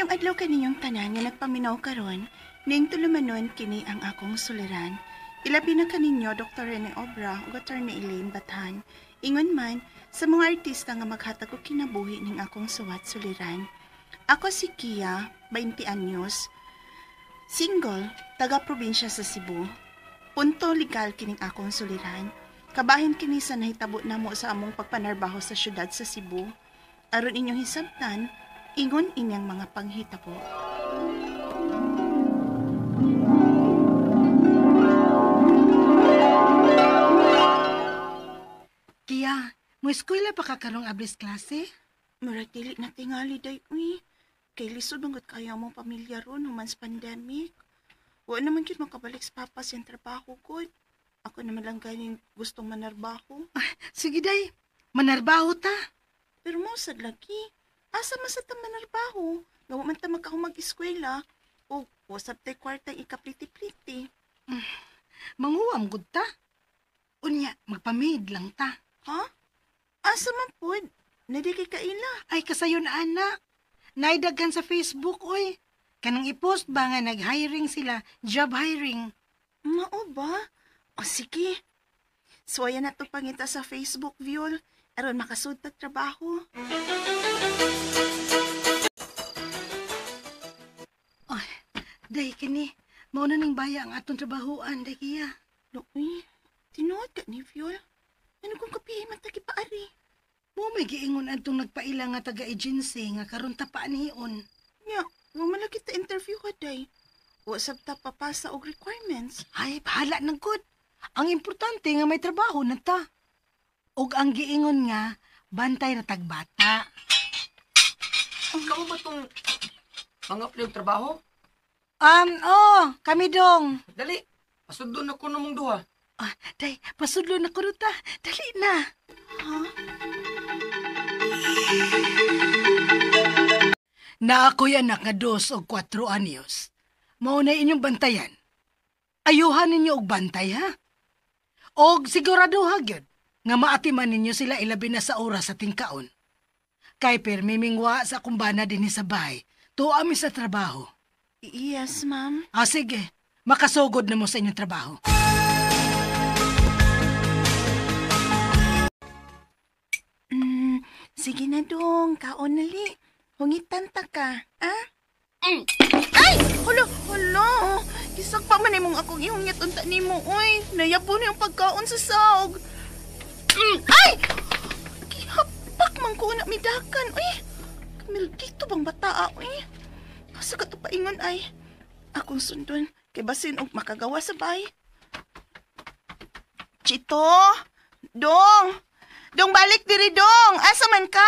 Mayong adlaw kaninyong tanan nga nagpaminaw karon, ning tulumanon kini ang akong suliran. Ilabi na kaninyo Dr. Rene Obra ug Attorney Elaine Bathan. Ingon man sa mga artista nga maghatag og kinabuhi ning akong suwat suliran. Ako si Kia, 20 anyos, single, taga-probinsya sa Cebu. Punto legal kining akong suliran. Kabahin kini sa nahitabo namo sa among pagpanarbaho sa syudad sa Cebu. Aron inyong hisabtan, ingon inyang mga panghitabo. Kia, mo eskwela pa ka karong ablis klase? Murag dili na tingali day, uy. Kay lisod manggod kaya mong pamilya ron humans pandemic. Wa naman yun makabalik sa papa siyang trabaho ko. Ako naman lang ganing gustong manarbaho. Sige day, manarbaho ta. Pero mo sad lagi. Asa man sa ta manarbaho? Gawa man ta magkahong mag-eskwela. O wasap tay kwartang ikapliti-pliti. Manguwam gud ta. Unya, magpamid lang ta. Ha? Asa man pod? Nadi kay kaila. Ay, kasayon anak. Naidaghan sa Facebook, oy. Kanang i-post ba nga nag-hiring sila, job hiring. Mao ba? O sige. Suwaya na to pangita sa Facebook, Viol. Aron makasud tag trabaho. Ay, day kini. Mauna ning baya ang atong trabahoan, day Kia. Uy, tinuod ka ni Viol. Ano kung kapihay matagipaari? Mo may giingon adtong nagpaila nga taga-agency nga karon tapaan hiyon. Nya, nga malagi ta interview ka day. Wasab ta papasa og requirements. Ay, bahala nang good. Ang importante nga may trabaho na ta. Og ang giingon nga, bantay na tagbata. Kamu ba itong mga trabaho? Kami dong. Dali, pasudon ako namang duha. Day, pasudlo na ko ta. Dali na. Ha? Na ako'y anak nga 2 o 4 anyos. Mauna inyong bantayan. Ayuhan ninyo og bantay, ha? Og sigurado hagyod nga maatiman ninyo sila ilabi na sa oras sa tingkaon. Kay permimingwa sa kumbana din sa bahay. Tuwa mi sa trabaho. Yes, ma'am. Sige. Makasugod na mo sa inyong trabaho. Sige na dong, kaon nali. Hungitan ta ka, ha? Ay! Hala! Kisag pa man imong akong ihungit unta nimo, uy. Nayabo na yung pagkaon sa saog. Ay! Kihapak man ko na midakan, uy. Kamil dito bang bataa, uy. Asa ka to paingon, ay. Akong sundon, kay basin og makagawa sa bay. Chito! Dong! Dong, balik diri, Dong! Asa man ka?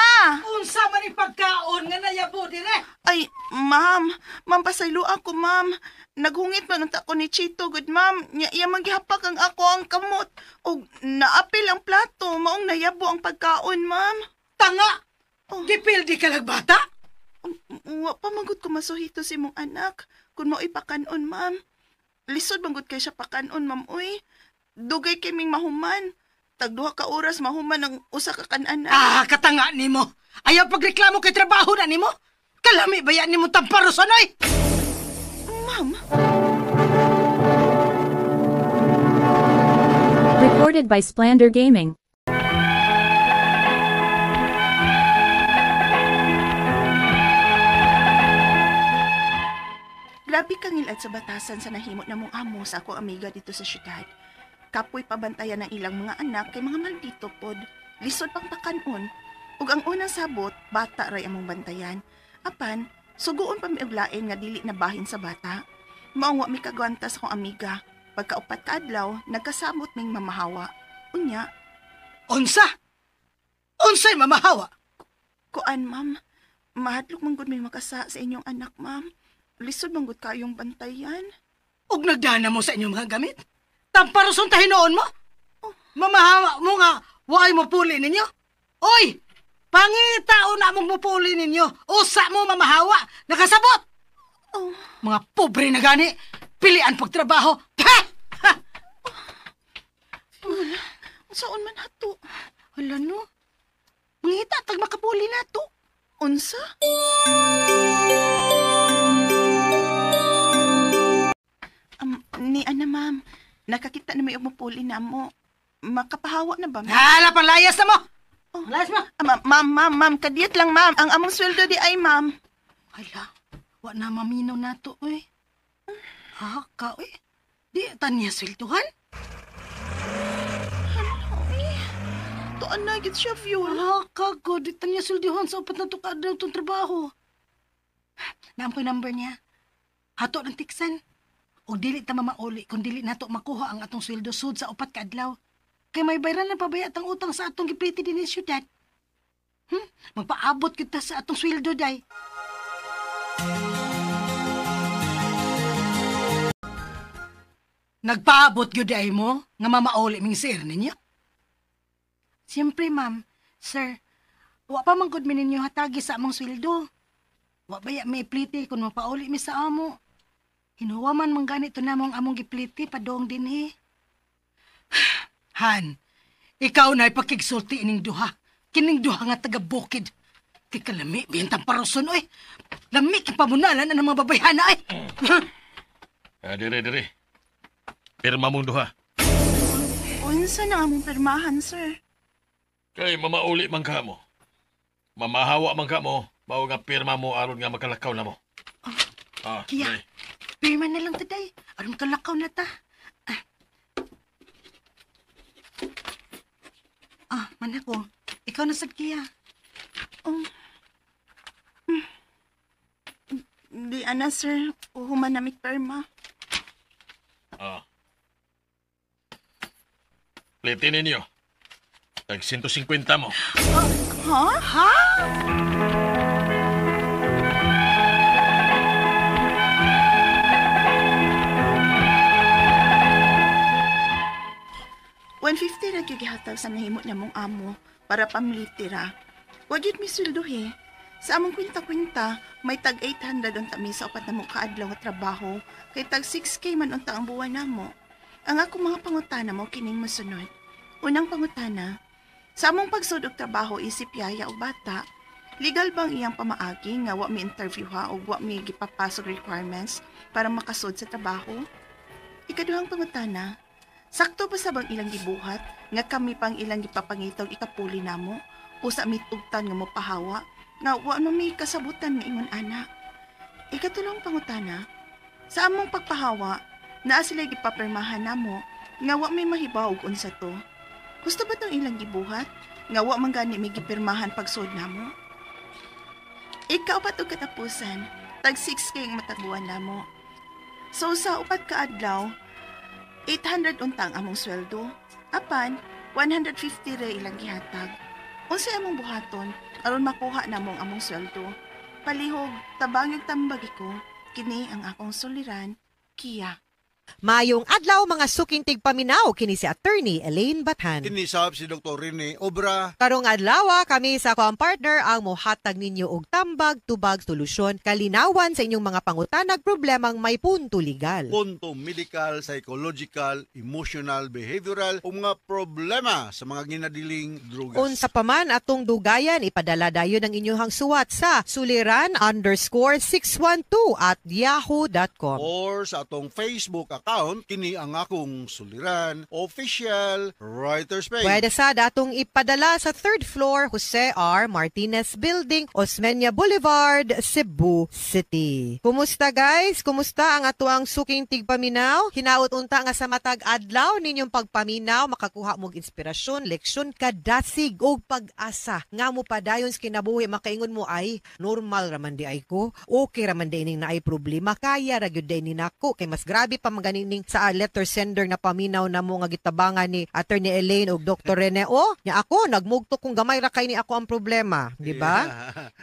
Unsa man yung pagkaon nga nayabo dire? Ay, ma'am. Ma'am, pasaylo ako, ma'am. Naghungit man ang tako ni Chito, good ma'am. Iya maghihapak ang ako ang kamot. O naapil ang plato. Maong nayabo ang pagkaon, ma'am. Tanga! Oh. Gipildi ka lagbata? Wa pa magud ko masuhito si mong anak. Kung mo ipakanon, ma'am. Lisod manggod kay siya pakanon, ma'am, uy. Dugay kaming mahuman. Tagduha ka oras mahuman ang usa ka kanan. Katanga nimo. Ayaw pagreklamo kay trabaho na nimo. Kalami ba yan nimo tamparoson, oy? Ma'am. Recorded by Splander Gaming. Grabe kang ilad sa batasan sa nahimot na mong amo sa akong amiga dito sa syudad. Kapoy pabantayan ng ilang mga anak kay mga maldito pod. Lisod pang pakanon. Ug ang unang sabot, bata ray among bantayan. Apan, suguon pa mi og lain nga dili na bahin sa bata. Maong wa mi kagwanta sa akong amiga. Pagkaupat ka adlaw, nagkasabot ming mamahawa. Unya, Unsa? Unsay mamahawa? kuan ma'am. Mahadlok man gud may makasa sa inyong anak, ma'am. Lisod man gud kayong bantayan. Og nagdana mo sa inyong mga gamit? Tamparoson tahinoon mo? Mamahawa mo nga, waay mo puli ninyo? Oy! Pangitao na mong mupuli ninyo. Usa mo mamahawa. Nakasabot! Oh, Mga pobre na gani. Pilian pagtrabaho. Ha! Ha! saan man hato? Hala no. Mangita tag makapuli na to. Unsa? Ni ana ma'am, nakakita na may umupuli na mo. Makapahawa na ba, ma'am? Hala, palayas na mo! Oh. Palayas mo! Ma'am, kadiyat lang, ma'am. Ang among sweldo di ay, ma'am. Hala, wa na maminaw na to, uy. Ka, uy. Di tanya swelduhan? Tuan na, git siya, fuel. Ka, ko. Di tanya swelduhan sa upat na to kadlaw itong trabaho. Naam ko yung number niya. Hato ng tiksan. O dili ta mamauli kung dili nato makuha ang atong sweldo sud sa upat ka adlaw. Kay may bayran na pabayat ang utang sa atong gipliti din sa syudad. Magpaabot kita sa atong sweldo, day. Nagpaabot gyud ay mo nga mamauli ming sir ninyo? Siyempre, ma'am. Sir, wa pa man gud mi ninyo hatagi sa among sweldo. Wa baya may pliti kung mapauli mi sa amo. Hinuwa man mang ganito namong among gipliti padong dinhi. Han, ikaw na ipakigsulti ining duha. Kining duha nga taga-bukid. Kay kalami, bintang paroson, oy. Lami kipamunalan ang mga babayhana, ay. Dire. Pirma mong duha. Unsa na among permahan, sir? Kay mamauli man ka mo. Mamahawa man ka mo, bawo nga pirma mo aron nga makalakaw na mo. Kiya. dire. Pirma na lang taday. Aron kalakaw na ta. Manako. Ikaw na sad, Kiya. Di ana, sir. Uhuman na mi perma. Pliti ninyo. Tag 150 mo. Ha? 150 ra gyud gihatag sa nahimo namong amo para pamlitira. Wa gyud mi sweldo he. Sa among kwinta-kwinta, may tag 800 unta mi sa upat na mo kaadlaw nga trabaho, kay tag 6K man unta ang buwan namo. Ang ako mga pangutana mo kining masunod. Unang pangutana, sa among pagsud og trabaho isip yaya o bata, legal bang iyang pamaagi nga wa mi interview ha o wa mi gipapasok requirements para makasud sa trabaho? Ikaduhang pangutana, sakto ba sa bang ilang gibuhat nga kami pang ilang gipapangitaw ikapuli namo o sa mitugtan nga mopahawa nga wa no may kasabutan nga ingon ana? Ikatulong pangutana, sa among pagpahawa naa sila gipapirmahan namo nga wa may mahibaw og unsa to. Gusto ba tong ilang gibuhat nga wa man gani may gipirmahan pagsud namo? Ikaw pa to katapusan, tag 6K ang matabuan namo. So sa upat ka adlaw, 800 untang among sweldo. Apan, 150 ra ilang gihatag. Unsay among buhaton aron makuha namong among sweldo? Palihog, tabangyog tambagi ko, kini ang akong suliran, Kiya. Mayong adlaw mga suking tigpaminaw kini si Attorney Elaine Bathan. Kinisab si Dr. Rene Obra. Karong adlaw kami sa akong partner ang mohatag ninyo og tambag tubag solusyon kalinawan sa inyong mga pangutanag problemang may punto legal. Punto medical, psychological, emotional, behavioral o mga problema sa mga ginadiling drugas. Unsa pa man atong dugayan, ipadala dayon ang inyong suwat sa suliran_612@yahoo.com. Or sa atong Facebook account, kini ang akong suliran, official writer's page. Pwede sa datong ipadala sa 3rd floor, Jose R. Martinez Building, Osmeña Boulevard, Cebu City. Kumusta guys? Kumusta ang atuang suking tigpaminaw? Hinaot unta nga sa matag adlaw ninyong pagpaminaw, makakuha mog inspirasyon, leksyon, kadasig o pag-asa. Nga mo padayon sa kinabuhi, makaingon mo ay normal raman di ay ko, okay raman di ining naay problema, kaya ra gyud di ni nako, kay mas grabe pa maganing sa letter sender na paminaw na mo nga gitabangan ni Attorney Elaine ug Dr. Rene. O, nya ako nagmugto kung gamay ra kay ni ako ang problema, di ba?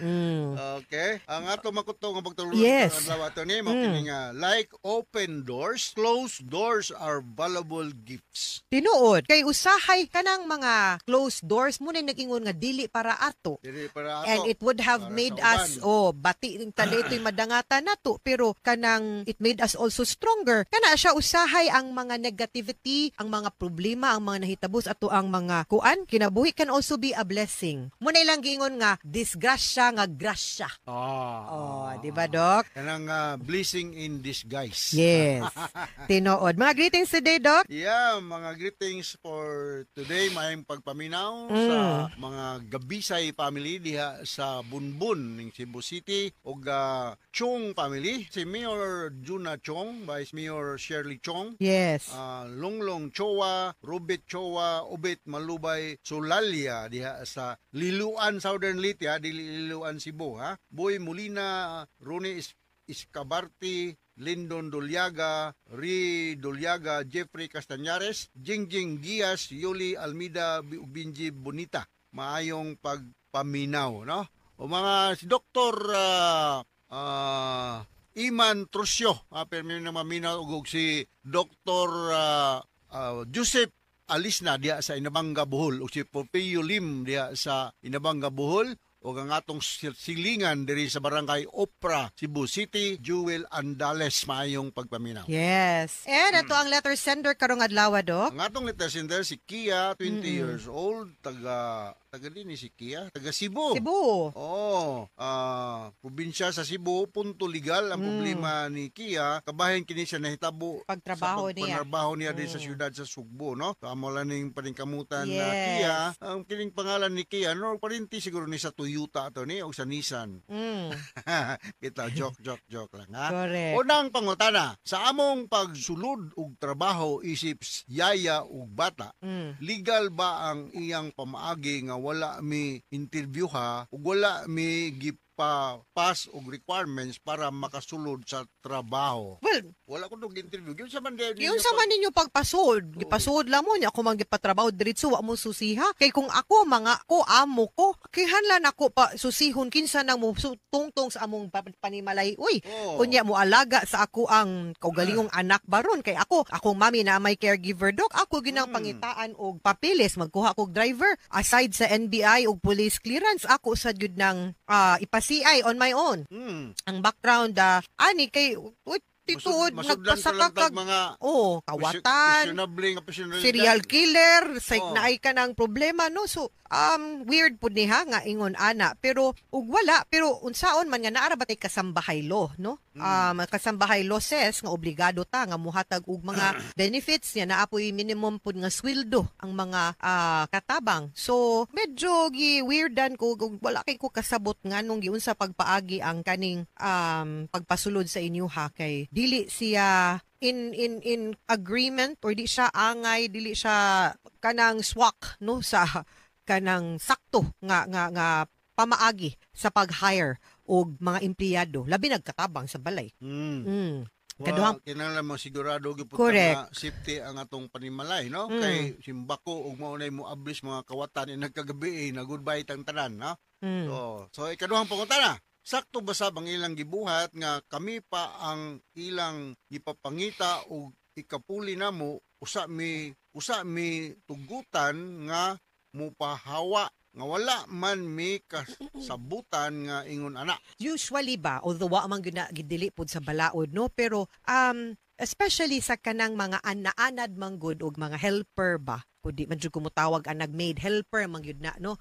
Yeah. Okay. Ang ato makuto nga pagtulungan Yes. sa adlaw ato ni mo kini nga like open doors, closed doors are valuable gifts. Tinuod kay usahay kanang mga closed doors mo na nag-ingon nga dili para ato. Dili para ato. And it would have para made sa us, uban. bati rin tala ito'y madangatan nato, pero kanang it made us also stronger. Kana siya usahay ang mga negativity, ang mga problema, ang mga nahitabos ato ang mga kuan, kinabuhi can also be a blessing. Muna ilang giingon nga disgrasya nga grasya. Oh, di ba, Doc? Kanang blessing in disguise. Yes. Tinuod. Mga greetings today, Doc. Yeah, mga greetings for today. Maayong pagpaminaw sa mga Gabisay family diha sa Bunbun ng Cebu City ug Chong family. Si Mayor Juna Chong, Vice Mayor Shirley Chong, Yes. Longlong Chowa, Robert Chowa, Obet Malubay, Solalia diha sa Liluan Southern Leyte, dili Liluan Cebu, ha. Boy Molina, Ronnie Iscabarti, Lindon Doliaga, Ri Doliaga, Jeffrey Castañares, Jingjing Diaz, Yuli Almida, Binji Bonita. Maayong pagpaminaw, no? O mga si Dr. Iman Trusyo, pero may maminaw ug si Dr. Joseph Alisna diha sa Inabanga Bohol ug si Popeo Lim diha sa Inabanga Bohol o ang atong silingan diri sa barangay Opra, Cebu City, Jewel Andales. Maayong pagpaminaw. Yes. And ito ang letter sender karong adlaw, Doc. Ang atong letter sender si Kia, 20 years old, taga din si Kia, taga Cebu. Cebu. Oo. Probinsya sa Cebu, punto legal ang problema ni Kia. Kabahin kini siya nahitabo Pagtrabaho sa niya. pagtrabaho niya din sa siyudad sa Sugbo, no? Amo lang ning paningkamutan na Yes. Kia. Ang kining pangalan ni Kia, no, parinti siguro ni sa Toyota to ni o sa Nissan. Kita joke lang, ha. Correct. Unang pangutana, sa among pagsulod og trabaho isip yaya ug bata, legal ba ang iyang pamaagi nga wala mi interview ha ug wala mi pass og requirements para makasulod sa trabaho? Well, Wala ko nung interview. Yun sa man din. yun sa man ninyo pagpasod. Gipasod lang mo niya. Ako man gipatrabaho diretso wa mo susiha. Kay kung ako mga ko amo ko, kay hanlan ako pa susihon kinsa nang mo tungtong sa among panimalay. Uy, Oo. kunya mo alaga sa ako ang kaugalingong anak baron kay akong mami na may caregiver, Doc. Ako ginang pangitaan og papeles magkuha kog driver. Aside sa NBI og police clearance, ako sa jud nang ipa-CI on my own. Ang background ani kay tituod Masudlan ka lang nagpasakakag tag mga kawatan, questionable nga personalidad. serial killer, Oo. naay ka ng problema, no? So, weird po niha nga ingon ana. Pero, ug wala, pero unsaon man nga naara ba tay kasambahay law, no? Kasambahay law says nga obligado ta nga muhatag og mga benefits niya naapoy minimum pud nga sweldo ang mga katabang. So, medyo gi-weirdan ko ug wala kay ko kasabot nga nung giunsa pagpaagi ang kaning pagpasulod sa inyo ha kay dili siya in agreement or di siya angay, dili siya kanang swak no sa kanang sakto nga pamaagi sa pag-hire og mga empleyado labi nagkatabang sa balay. Kaduhang Kinahanglan mo sigurado gyud Correct. nga safety ang atong panimalay, no? Kay simbako ug maunay mo ablis mga kawatan nagkagabi na goodbye tang tanan, no? So ikaduhang pangutana. Sakto ba sa bang ilang gibuhat nga kami pa ang ilang gipapangita o ikapuli namo usa mi tugutan nga mupahawa nga wala man mi kasabutan nga ingon ana. usually ba although wa man gyud na gidili pud sa balaod no pero especially sa kanang mga anaanad manggod og mga helper ba kundi man jud kumutawag ang nagmaid helper man gyud na no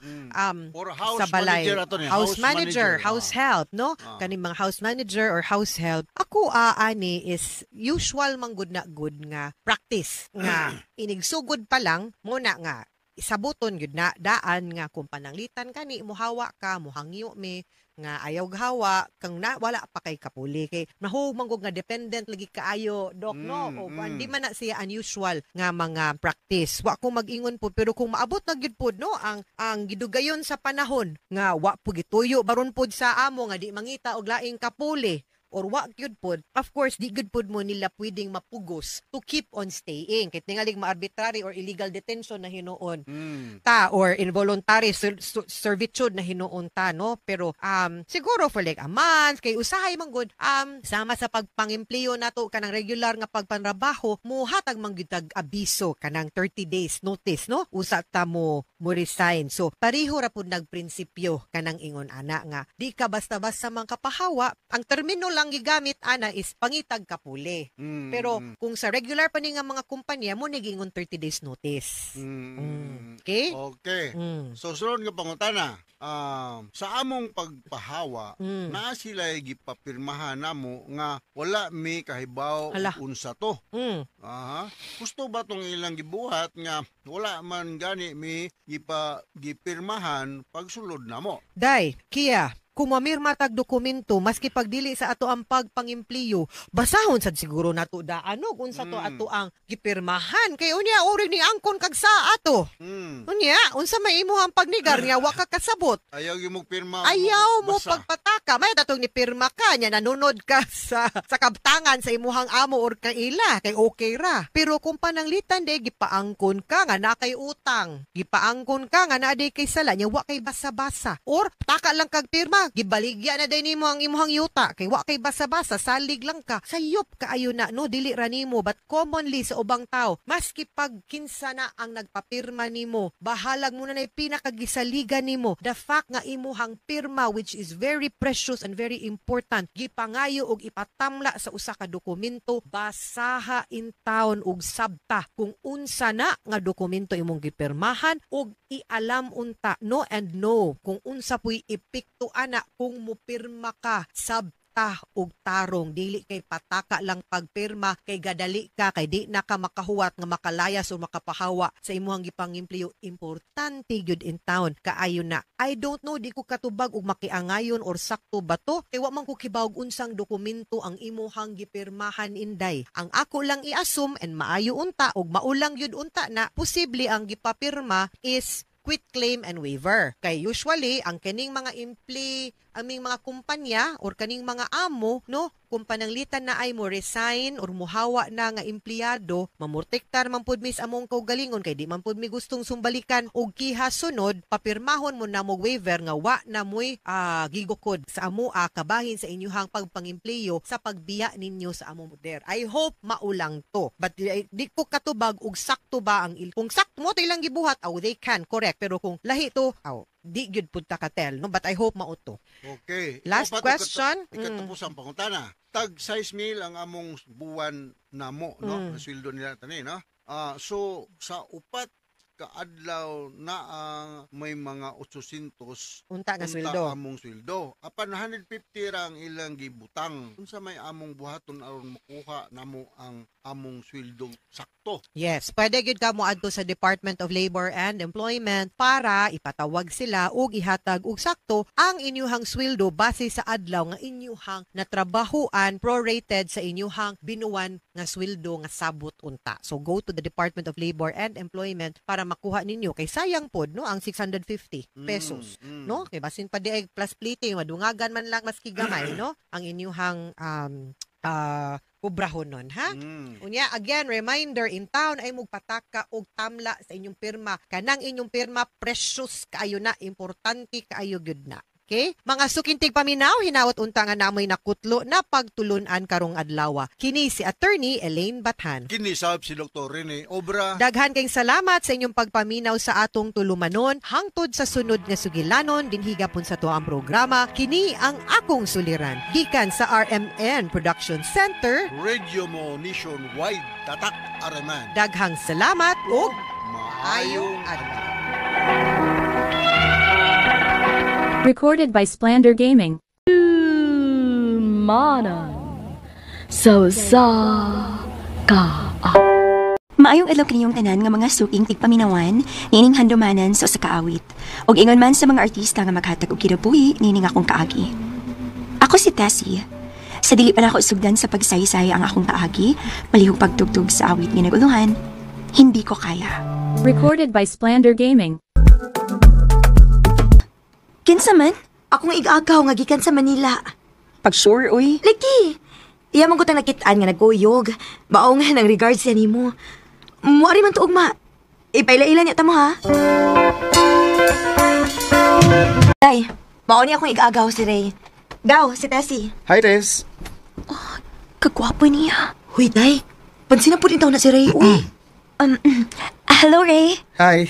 Or house sa balay manager ato ni, house manager house help no Ah. kaning mga house manager or house help ako ani is usual man gud na good nga practice nga inigsugod pa lang muna nga isabuton gyud na daan nga kung pananglitan kani muhawa ka muhangyo mi nga ayaw gahawa kang wala pa kay kapuli kay nahumangog nga dependent lagi kaayo Doc no o hindi man na siya unusual nga mga practice wa ko mag-ingon po pero kung maabot na gyud pod no ang gidugayon sa panahon nga wa po gituyo baron pod sa amo nga di mangita og laing kapuli or wa gyud pod of course di gyud pod mo nila pwedeng mapugos to keep on staying kay tingalig ma-arbitrary or illegal detention na hinuon ta or involuntary servitude na hinuon ta no pero siguro for like a month kay usahay man gud sama sa pagpangempleyo nato kanang regular nga pagpanrabaho muhatag man gyud tag abiso kanang 30 days notice no usa ta mo resign so pareho ra pud nagprinsipyo kanang ingon ana nga di ka basta-basta man kapahawa ang termino lang imuhang gigamit ana is pangitag kapuli. Pero kung sa regular pa ni nga mga kumpanya mo nagingon 30 days notice. Okay? Okay. So sunod nga pangutana, sa among pagpahawa, naa sila gipapirmahan namo nga wala mi kahibaw Hala. unsa to. Mm. Aha. Gusto ba tong ilang gibuhat nga wala man gani mi gipirmahan pagsulod namo? Day, Kia, kung mamirma tag dokumento, maski pagdili sa ato ang pagpangimpliyo, basahon sad siguro nato daano kung sa to ato ang gipirmahan. Kay unya, urig ni angkon kag sa ato. Unya, unsa may imuhang pagnigar niya, wa ka kasabot. Ayaw gyud mo pirma. Ayaw mo basa. pagpataka. May tatong ni pirma ka niya, nanunod ka sa kabtangan sa imuhang amo or kaila, kay okay ra. Pero kung pananglitan de, gipaangkon ka nga na kay utang. Gipaangkon ka nga na day kay sala niya, wa kay basa-basa. Or taka lang kag pirma, gibaligya na day nimo ang imuhang yuta, kay wa kay basa-basa, salig lang ka. Sayop kaayo na, no, dili ra nimo, but commonly sa ubang tao, maski pag kinsa na ang nagpapirma nimo, bahalag mo na na pinakagisaligan nimo, the fact nga imuhang pirma, which is very precious and very important, gipangayo og ipatamla sa usa ka dokumento, basaha in town og sabta kung unsa na nga dokumento imong gipirmahan og ialam unta no and no kung unsa puy epekto ana kung mupirma ka sabta og tarong, dili kay pataka lang pagpirma, kay gadali ka, kay di na ka makahuwat nga makalayas o makapahawa sa imuhang gipangimpliyo. Importante gyud in town kaayo na. I don't know, di ko katubag og makiangayon or sakto ba to, kay wa man ko kibaw unsang dokumento ang imuhang gipirmahan inday. Ang ako lang i-assume and maayo unta og maulang gyud unta na posible ang gipapirma is quit claim and waiver. Kay usually ang kaning mga aming mga kumpanya or kaning mga amo, no, kung pananglitan na ay mo resign or muhawa na nga empleyado, mamurtektar man pud mis among kaugalingon kay di man pud mi gustong sumbalikan og kiha sunod, papirmahon mo na mo waiver nga wa na moy gigukod sa amo kabahin sa inyuhang pagpangempleyo sa pagbiya ninyo sa amo der. I hope maulang to. But di ko katubag og sakto ba ang kung sakto mo ilang gibuhat, they can, correct. Pero kung lahi to, di gyud pud ta katel, no, but I hope mauto. Okay. Last question. Ikatapos ang pangutana. Tag 6,000 ang among buwan namo, no? Ang sweldo nila tani, no? So sa upat kaadlaw na may mga 800 Unta nga sweldo. Among sweldo. Apan 150 ra ang ilang gibutang. Unsa may among buhaton aron makuha namo ang among sweldo sakto? Yes, pwede gyud ka mo adto sa Department of Labor and Employment para ipatawag sila ug ihatag og sakto ang inyuhang sweldo base sa adlaw nga inyuhang natrabahuan prorated sa inyuhang binuwan nga sweldo nga sabot unta. So go to the Department of Labor and Employment para makuha ninyo kay sayang pod, no, ang 650 pesos, no, kay basin pa di ay plus plating madungagan man lang maski gamay, no, ang inyuhang kubrahon nun, ha? Unya, again, reminder, in town ay magpataka og tamla sa inyong pirma. Kanang inyong pirma, precious kaayo na, importante kaayo gyud na. Okay? Mga sukintig paminaw, hinawat unta nga namoy nakutlo na pagtulunan karong adlaw. Kini si Attorney Elaine Bathan. Kinisab si Dr. Rene Obra. Daghan kayong salamat sa inyong pagpaminaw sa atong tulumanon. Hangtod sa sunod nga sugilanon, dinhigapon sa to ang programa. Kini ang akong suliran. Gikan sa RMN Production Center. Radio mo nationwide. Tatak Araman. Daghang salamat ug maayong adlaw. Recorded by Splander Gaming. Mana so sa ka. Maayong adlaw kaninyong tanan nga mga suking tigpaminawan nining handumanan sa usa ka awit. Og ingon man sa mga artista nga maghatag og kinabuhi nining akong kaagi. Ako si Tessie. Sa dili pa nako sugdan sa pagsaysay ang akong kaagi, malihog pagtugtog sa awit nga naguluhan, hindi ko kaya. Recorded by Splander Gaming. Kinsa man? Akong igagaw nga gikan sa Manila. Pag sure, uy. Lagi! Iya mong kutang nakitaan nga nagkuyog. Mao nga ng regards yan mo. Muari man tuog ma. Ipaila-ila niya tamo ha. Day, mao niya akong igagaw si Ray. Gaw, si Tessie. Hi, Tess. Oh, kagwapo niya. Huy, Day. Pansin na po din na si Ray. Uy. Hello, Ray. Hi.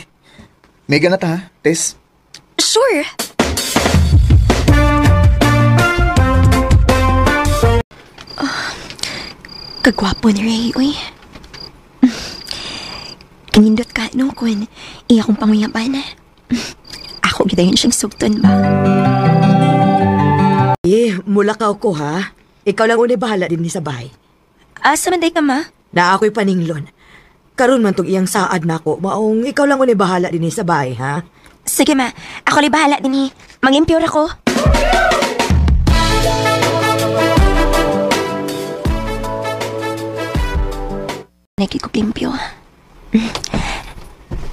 May ganat ha, Tess? Sure. Kagwapo ni Ray, uy. Kanindot ka, no, kung iya kong panguyaban. Ako gidayon siyang sugton ba? Mulakaw ko ha. Ikaw lang unay bahala din ni sa bahay. Asa man day ka, ma? Na ako'y paninglon. Karon man tong iyang saad na ko, maong ikaw lang unay bahala din ni sa bahay ha. Sige, ma. Ako li bahala din eh. Mag-impure ako. Nakikuplimpyo.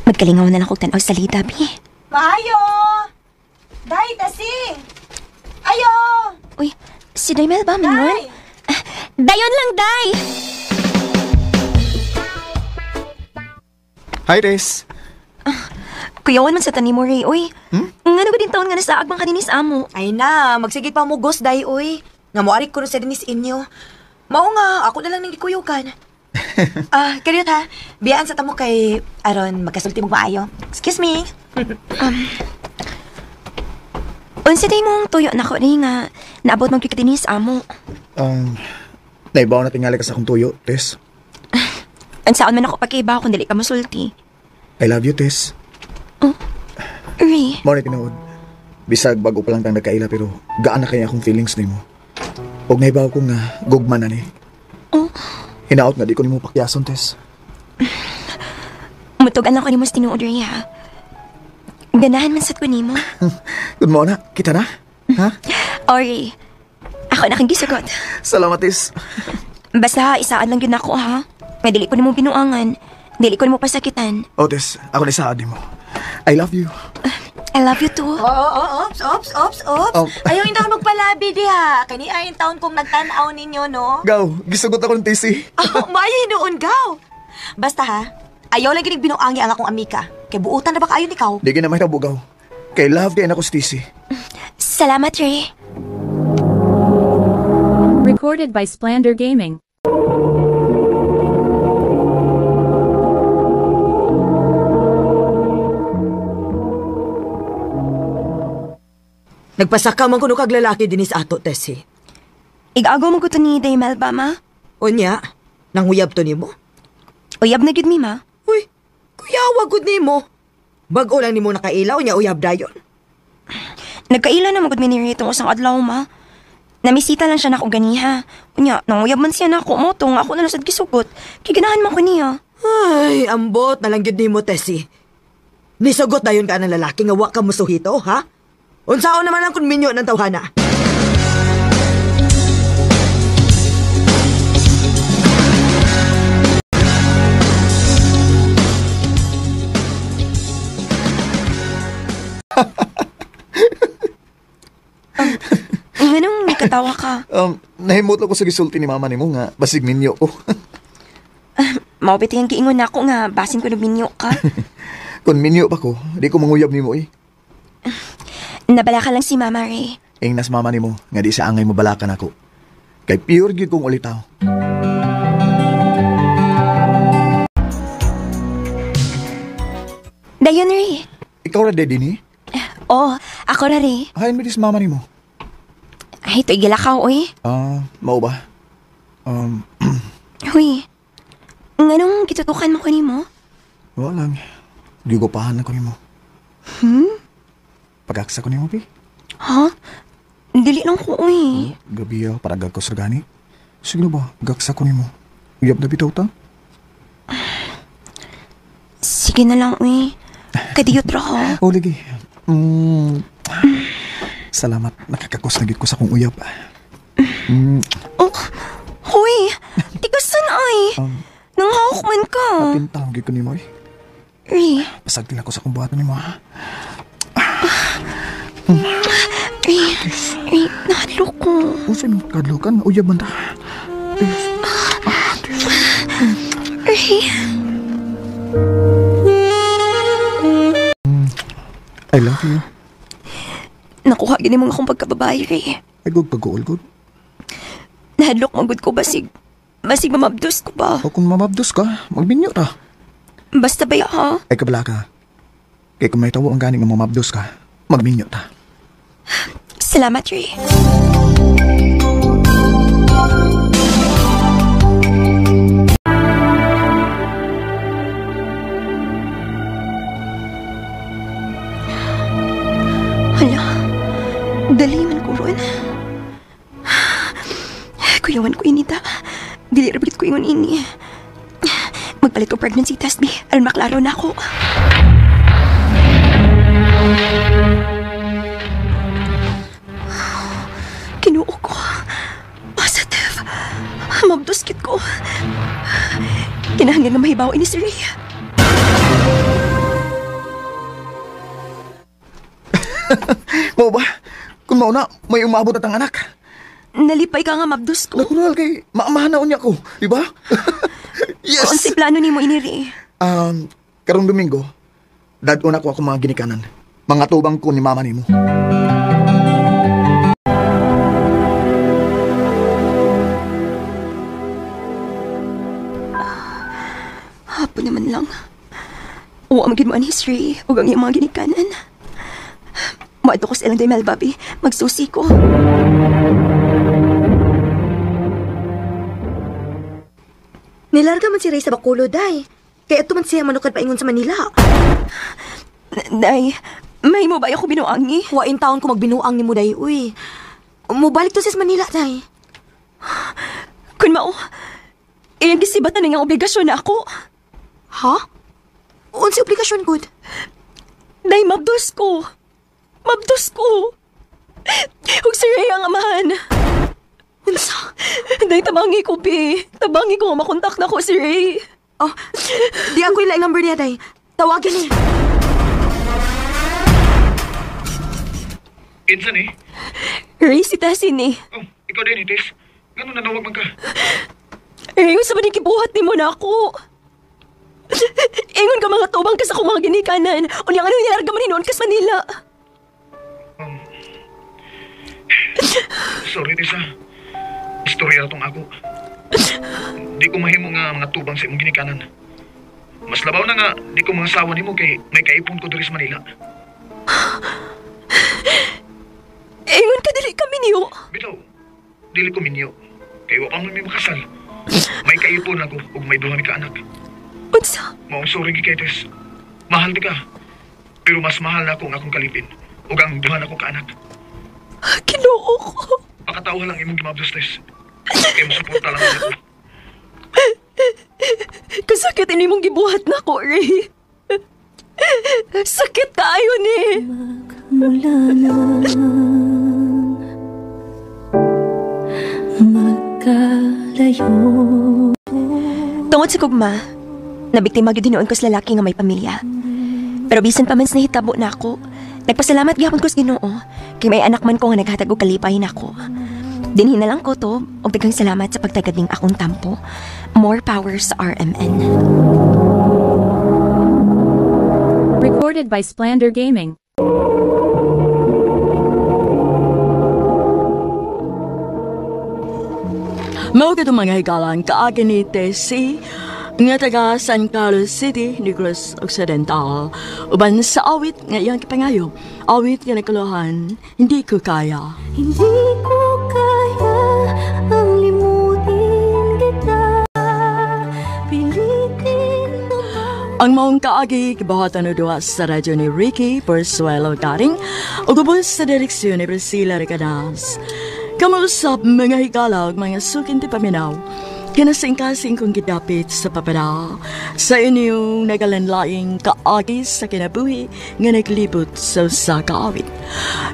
Magkalingaw na lang kong tanaw sa lida, bi. Maayo! Day, tasi! Ayo! Uy, si Daymel ba, Mingon? Dayon lang, Day! Hi, Tess. Kuyawan man sa tanim mo, Ray, uy. Nga ba din taon nga nasa agbang kaninis amo? Ay na, magsigit pa mo gos, day, oy. Nga moarik ko na sa dinis inyo. Mao nga, ako na lang nang gikuyukan. Karyot ha, biyaan sa tamo kay Aron, magkasulti mong maayo. Excuse me. Unsa day mong tuyo na ko rin nga naabot mong kikatinis amo? Naibaw na tingali ka sa akong tuyo, Tess. Ansaon man ako pagkaibaw kung dili ka masulti. I love you, Tess. Ray. Mao na tinuod. Bisag bago pa lang tang nagkaila pero gaan na kaya akong feelings nimo. Og naibaw ko nga gugma na ni. Hinaot nga di ko nimo pakyason, Tess. Mutugan lang ko ni mo sa tinuod, Ray, ha? Ganahan man sad ko nimo. Good mo na, kita na? Ha? Ori, ako na kang gisugot. Salamat, Tess. Basta isaan lang yun ako, ha? May dili ko nimo binuangan. Dili ko nimo pasakitan. Oh, Tess, ako na isaad mo. I love you. I love you too. Ops. Ayaw hindi ako magpalabi diha. Kani ay taon kong nagtanaw ninyo, no? Gaw, gisugot ako ng Tess, eh. Maayo hinuon, gaw. Basta ha, ayaw lang ginig binuangi ang akong amika. Kay buutan na ba kaayon ikaw? Di na may nabugaw. Kay love kay na ko si Tessy. Salamat, Ray. Recorded by Splander Gaming. Nagpasaka man kuno kag lalaki dinis ato, Tessie. Igaagaw mo ko to ni Daymel ba, ma? Unya, nanguyab to nimo? Uyab na gid mi, ma. Uy, kuyawa gud nimo. Bag-o lang nimo nakailaw nya uyab dayon. Nagkaila na magud mi ni Ray itong usang adlaw, ma. Namisita lang siya na ako ganiha. Unya, nanguyab man siya na ako mo tong ako na lang sad gisugot. Kiganahan man ko niya. Ay, ambot na lang gyud nimo, Tessie. Nisugot dayon ka ng lalaki nga wa ka musuhito, ha? Unsaon naman ang kunminyo ng tawhana? Anong nakatawa ka? Nahimot ko sa gisulti ni mama nimo nga basig minyo ko. Maupit yung giingon ako nga basin ko na minyo ka. Kung minyo pa ko, di ko manguyab nimo eh. Nabala ka lang si Mama Ray. Ingnas mama nimo nga di sa angay mo balakan ako. Kay pure gyud kong ulitaw. Dayon, Ray. Ikaw ra daddy ni? Oh, ako na, Ray. Hain mo dis mama nimo. Ay, ito igilakaw, oy. Mao ba? Huy, nganong kitutukan mo ko nimo? Wala lang. Gigupahan ako nimo. Pagaksa ko nimo, pi. Ha? Dili lang ko, uy. Gabi para gagkos ra gani. Sige ba, gaksa ko nimo. Uyab na bitaw ta? Sige na lang, uy. Kadiyot ra ko. O, lagi. Salamat, nakakakos na gid ko sa kong uyab. Oh, huy, tigasan ay. Nanghawak man ka. Pintang gid ko nimo, eh. Ray. Pasagtin ako sa kong buhaton nimo, ha? Ray, nahadlo ko. O, saan kadlukan? Uyab man ta. Ray. I love you. Nakuha gini mo akong pagkababae, Ray. Ay, good pag-uol, good. Nahadlok magud ko basig mamabdos ko ba? O kung mamabdos ka, magbinyo ta. Basta ba ha? Ay, kabala ka. Kaya kung may tawo ang ganing nga mamabdos ka, magbinyo ta. Salamat, Ray. Dali man ko ron. Kuyawan ko inita. Dili rabit ko ingon ini. Magpalit ko pregnancy test, bi. Aron maklaro na ako. Kinuo ko. Positive. Mabduskit ko. Kinahanglan na mahibaw ini si Ray. Mao ba? Kung mao na, may umabot at ang anak. Nalipay ka nga mabdus ko. Natural kay maamahanaon niya ko, di ba? Yes! Kung si plano ni mo ini Ray. Karong Domingo, dadon ako mga ginikanan. Mga tubang ko ni mama ni mo. Hapon naman lang. Uwa magin mo ang history o ang iyang mga ginikanan. Maadto ko sa ilang day Melbabi. Magsusi ko. Nilarga man si Ray sa Bacolod, day. Kaya ito man siya manukad paingon sa Manila. Day, may mo ba ako binuangi? Wain taon ko magbinuang ni mo, day. Uy, mubalik to sa Manila, day. Kun mao, iyang gisibatan na nga obligasyon na ako. Ha? Unsi obligasyon, good? Day, mabdus ko. Mabdus ko. Huwag si Ray ang amahan. Unsa? Day, tabangi ko, Pi. Tabangi ko nga makontak na ko si Ray. Oh, di ako yung number niya, day. Tawagin niya. Kinsan eh? Ray, si Tessie ni. Oh, ikaw din, Tess. Gano'n nanawag man ka? Ray, sa ba kibuhat ni mo na ako? Ingon ka mga tubang ka sa kong mga ginikanan. Unyang ano nilarga man hinoon ka sa Manila. Sorry, Tessa. Istorya itong ako. Di ko mahimo nga mga tubang sa imong ginikanan. Mas labaw na nga, di ko mga sawa ni mo kay may kaipon ko diri sa Manila. Ingon ka dili kami niyo. Bitaw, dili ko minyo. Kay wa pa man may makasal. May kaipon ako ug may duha mi ka anak. Unsa? Maong sorry kay Tess. Mahal di ka. Pero mas mahal na ako ang akong kalipin ug ang duha na ko ka anak. Kinuo ko. Pakatawa lang imong gimabdos, Tess. Kaya mo suporta lang ako. Kasakit ini mong gibuhat na ko, Ray. Sakit kaayo ni. Magmula nang magkalayo. Tungod sa kugma, nabiktima gyud hinoon ko sa lalaki nga may pamilya. Pero bisan pa man sa nahitabo na ako, nagpasalamat gyapon ko sa Ginoo kay may anak man ko nga naghatag og kalipay nako. Dinhi na lang ko to og daghang salamat sa pagtaganing akong tampo. More power sa RMN. Recorded by Splander Gaming. Mao ka mga higalan kaagi ni Tessie nga taga San Carlos City, Negros Occidental. Uban sa awit nga iyang kipangayo. Awit nga nakaluhan, hindi ko kaya. Hindi ko kaya ang limutin kita. Pilitin mo ang maong kaagi kibuhatan o duwa sa radyo ni Ricky Persuelo Garing o gubos sa direksyon ni Priscilla Ricadas. Kamusap mga higalag, mga sukin ti paminaw. Kinasing-kasing kong gidapit sa papadaw sa inyong nagalanlaing kaagi sa kinabuhi nga naglibot sa kaawit.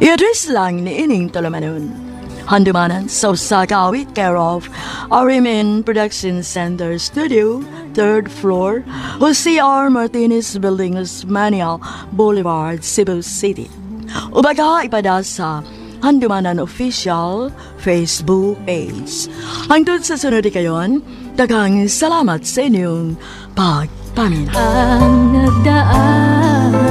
I-address lang ni ining tulumanon. Handumanan sa kaawit care of RMN Production Center Studio, 3rd floor, Jose R. Martinez Building, Osmania Boulevard, Cebu City. Ubaga ipada sa Handumanan Official Facebook page. Hangtod sa sunod kayon, daghang salamat sa inyong pagpaminaw. ang nagdaan.